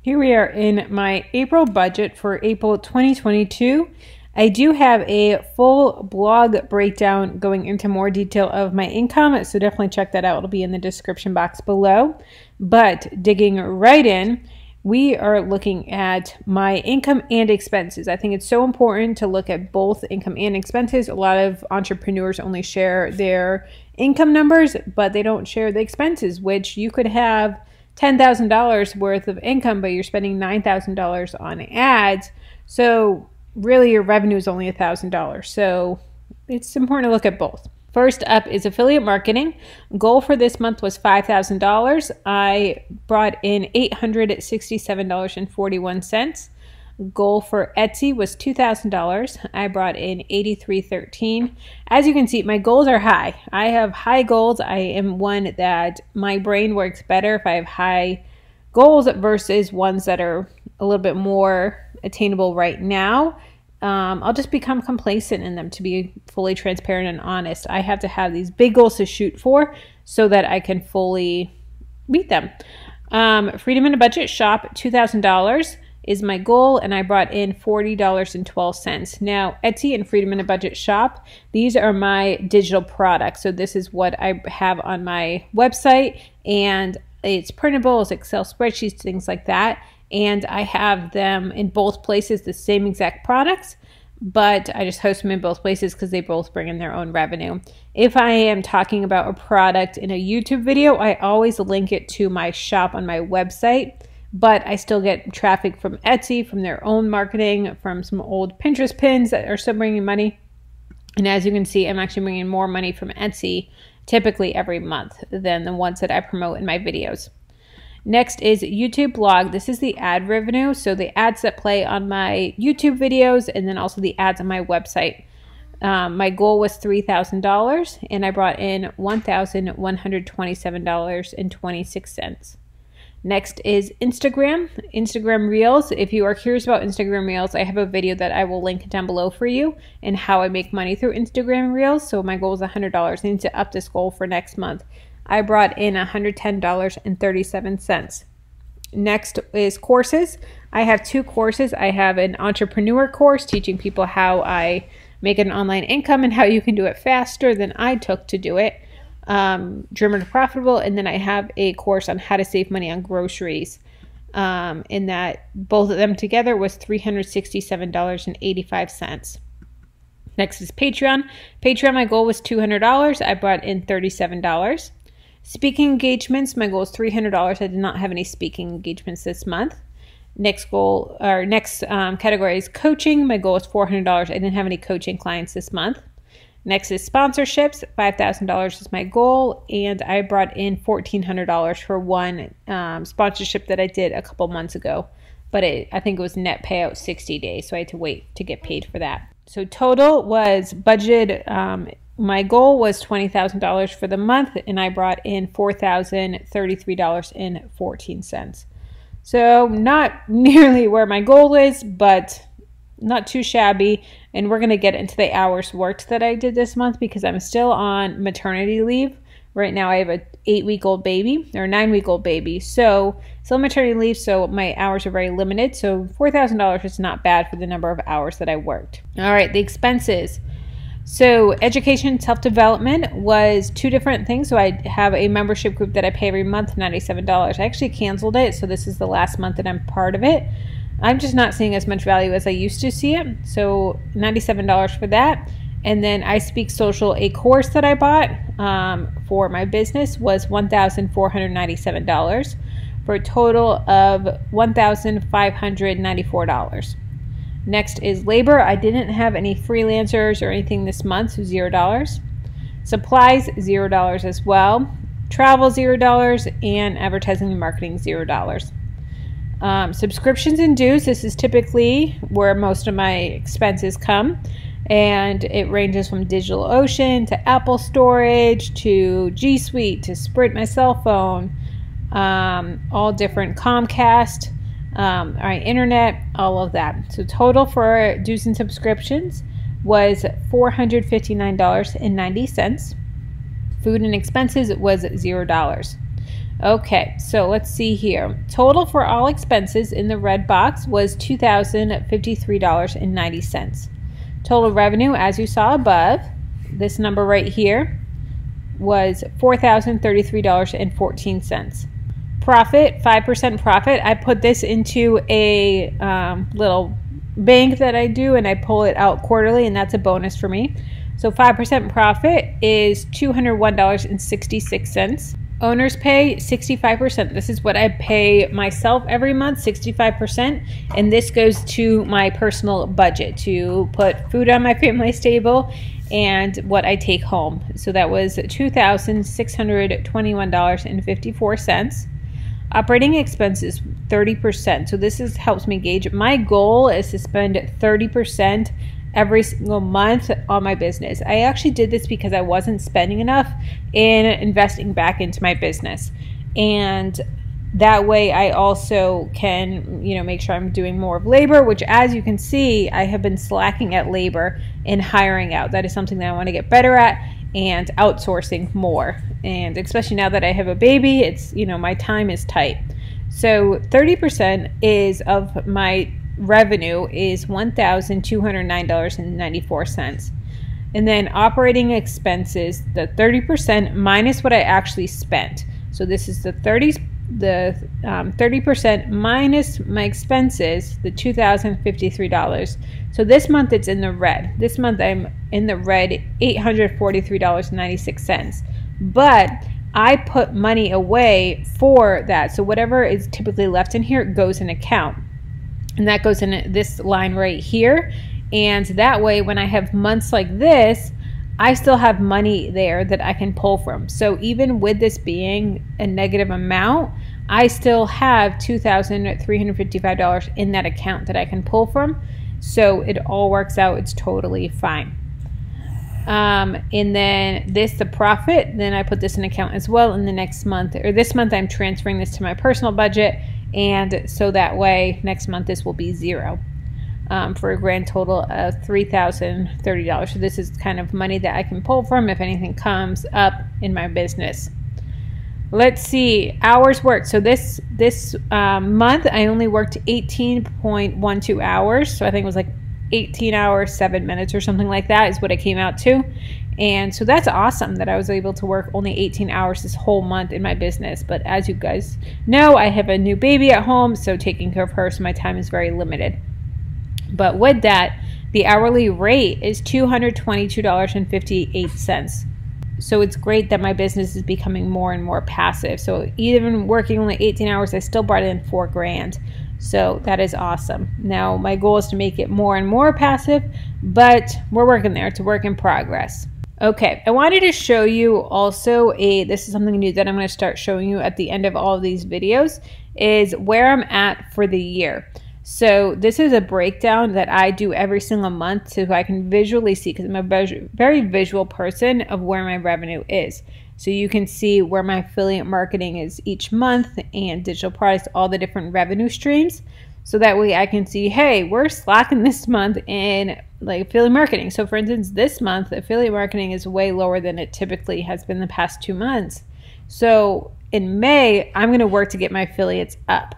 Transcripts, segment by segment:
Here we are in my April budget for April 2022. I do have a full blog breakdown going into more detail of my income, so definitely check that out. It'll be in the description box below. But digging right in, we are looking at my income and expenses. I think it's so important to look at both income and expenses. A lot of entrepreneurs only share their income numbers, but they don't share the expenses, which you could have $10,000 worth of income, but you're spending $9,000 on ads. So really your revenue is only $1,000. So it's important to look at both. First up is affiliate marketing. Goal for this month was $5,000. I brought in $867.41. Goal for Etsy was $2,000. I brought in $83.13. As you can see, my goals are high. I have high goals. I am one that my brain works better if I have high goals versus ones that are a little bit more attainable right now. I'll just become complacent in them, to be fully transparent and honest. I have to have these big goals to shoot for so that I can fully meet them. Freedom in a Budget shop, $2,000 is my goal, and I brought in $40.12. Now, Etsy and Freedom in a Budget shop, these are my digital products. So this is what I have on my website, and it's printables, Excel spreadsheets, things like that. And I have them in both places, the same exact products, but I just host them in both places because they both bring in their own revenue. If I am talking about a product in a YouTube video, I always link it to my shop on my website, but I still get traffic from Etsy, from their own marketing, from some old Pinterest pins that are still bringing money. And as you can see, I'm actually bringing more money from Etsy typically every month than the ones that I promote in my videos. Next is YouTube blog. This is the ad revenue, so the ads that play on my YouTube videos and then also the ads on my website. My goal was $3,000 and I brought in $1,127.26. Next is Instagram Reels. If you are curious about Instagram Reels, I have a video that I will link down below for you and how I make money through Instagram Reels. So my goal is $100. I need to up this goal for next month. I brought in $110.37. Next is courses. I have two courses. I have an entrepreneur course teaching people how I make an online income and how you can do it faster than I took to do it. Dreamer to Profitable. And then I have a course on how to save money on groceries. In that both of them together was $367.85. Next is Patreon. My goal was $200. I brought in $37. Speaking engagements, my goal is $300. I did not have any speaking engagements this month. Next category is coaching. My goal is $400. I didn't have any coaching clients this month. Next is sponsorships. $5,000 is my goal, and I brought in $1,400 for one sponsorship that I did a couple months ago. But I think it was net payout 60 days, so I had to wait to get paid for that. So total was budgeted. My goal was $20,000 for the month, and I brought in $4,033.14. So not nearly where my goal is, but not too shabby. And we're going to get into the hours worked that I did this month because I'm still on maternity leave. Right now I have a 8-week-old baby or 9-week-old baby. So still maternity leave, so my hours are very limited. So $4,000 is not bad for the number of hours that I worked. All right, the expenses. So education, self-development was two different things. So I have a membership group that I pay every month, $97. I actually canceled it, so this is the last month that I'm part of it. I'm just not seeing as much value as I used to see it. So $97 for that. And then I Speak Social, a course that I bought for my business was $1,497 for a total of $1,594. Next is labor. I didn't have any freelancers or anything this month, so $0. Supplies, $0 as well. Travel, $0. And advertising and marketing, $0. Subscriptions and dues. This is typically where most of my expenses come. And it ranges from DigitalOcean to Apple Storage to G Suite to Sprint, my cell phone, all different Comcast, our internet, all of that. So total for dues and subscriptions was $459.90. Food and expenses was $0. Okay, so let's see here. Total for all expenses in the red box was $2,053.90. Total revenue, as you saw above, this number right here, was $4,033.14. Profit, 5% profit. I put this into a little bank that I do, and I pull it out quarterly, and that's a bonus for me. So 5% profit is $201.66. Owner's pay, 65%. This is what I pay myself every month, 65%. And this goes to my personal budget to put food on my family's table and what I take home. So that was $2,621.54. Operating expenses, 30%. So this helps me gauge. My goal is to spend 30% every single month on my business. I actually did this because I wasn't spending enough in investing back into my business. And that way I also can, make sure I'm doing more of labor, which, as you can see, I have been slacking at labor and hiring out. That is something that I want to get better at, and outsourcing more. And especially now that I have a baby, it's, my time is tight. So 30% is of my revenue is $1,209.94. And then operating expenses, the 30% minus what I actually spent. So this is the 30% minus my expenses, the $2,053. So this month it's in the red. This month I'm in the red, $843.96. But I put money away for that. So whatever is typically left in here goes in account. And that goes in this line right here. And that way, when I have months like this, I still have money there that I can pull from. So even with this being a negative amount, I still have $2,355 in that account that I can pull from. So it all works out. It's totally fine. And then the profit, then I put this in account as well in the next month. Or this month, I'm transferring this to my personal budget. And so that way, next month, this will be zero. For a grand total of $3,030. So this is kind of money that I can pull from if anything comes up in my business. Let's see, hours worked. So this month I only worked 18.12 hours. So I think it was like 18 hours, 7 minutes or something like that is what it came out to. And so that's awesome that I was able to work only 18 hours this whole month in my business. But as you guys know, I have a new baby at home, so taking care of her, so my time is very limited. But with that, the hourly rate is $222.58. So it's great that my business is becoming more and more passive. So even working only 18 hours, I still brought in $4,000. So that is awesome. Now my goal is to make it more and more passive, but we're working there. It's a work in progress. Okay, I wanted to show you also this is something new that I'm going to start showing you at the end of all of these videos, is where I'm at for the year. So this is a breakdown that I do every single month so I can visually see, because I'm a very visual person, of where my revenue is. So you can see where my affiliate marketing is each month, and digital products, all the different revenue streams. So that way I can see, hey, we're slacking this month in like affiliate marketing. So for instance, this month affiliate marketing is way lower than it typically has been the past 2 months. So in May, I'm going to work to get my affiliates up.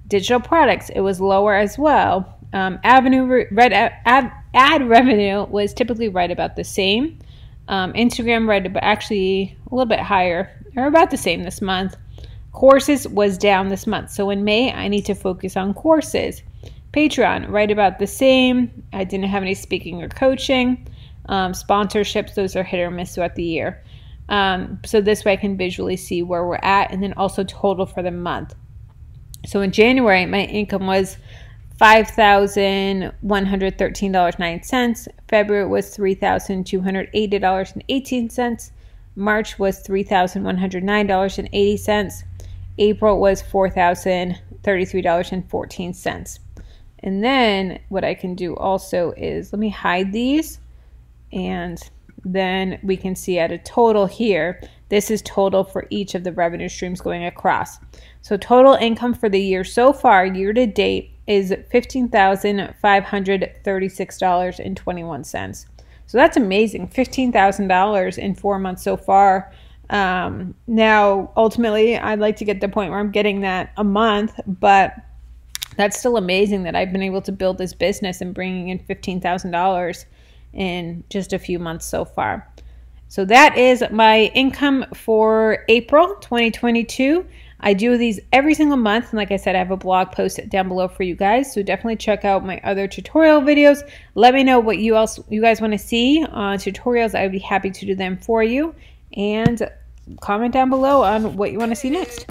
Digital products, it was lower as well. Ad revenue was typically right about the same. Instagram right about, actually a little bit higher, or about the same this month. Courses was down this month. So in May, I need to focus on courses. Patreon, right about the same. I didn't have any speaking or coaching. Sponsorships, those are hit or miss throughout the year. So this way I can visually see where we're at, and then also total for the month. So in January, my income was $5,113.09. February was $3,280.18. March was $3,109.80. April was $4,033.14. And then what I can do also is, let me hide these, and then we can see at a total here. This is total for each of the revenue streams going across. So total income for the year so far, year to date, is $15,536.21. So that's amazing. $15,000 in 4 months so far. Now, ultimately, I'd like to get to the point where I'm getting that a month, but that's still amazing that I've been able to build this business and bringing in $15,000 in just a few months so far. So that is my income for April 2022. I do these every single month, and like I said, I have a blog post down below for you guys, so definitely check out my other tutorial videos. Let me know what you guys want to see on tutorials. I would be happy to do them for you, and comment down below on what you want to see next.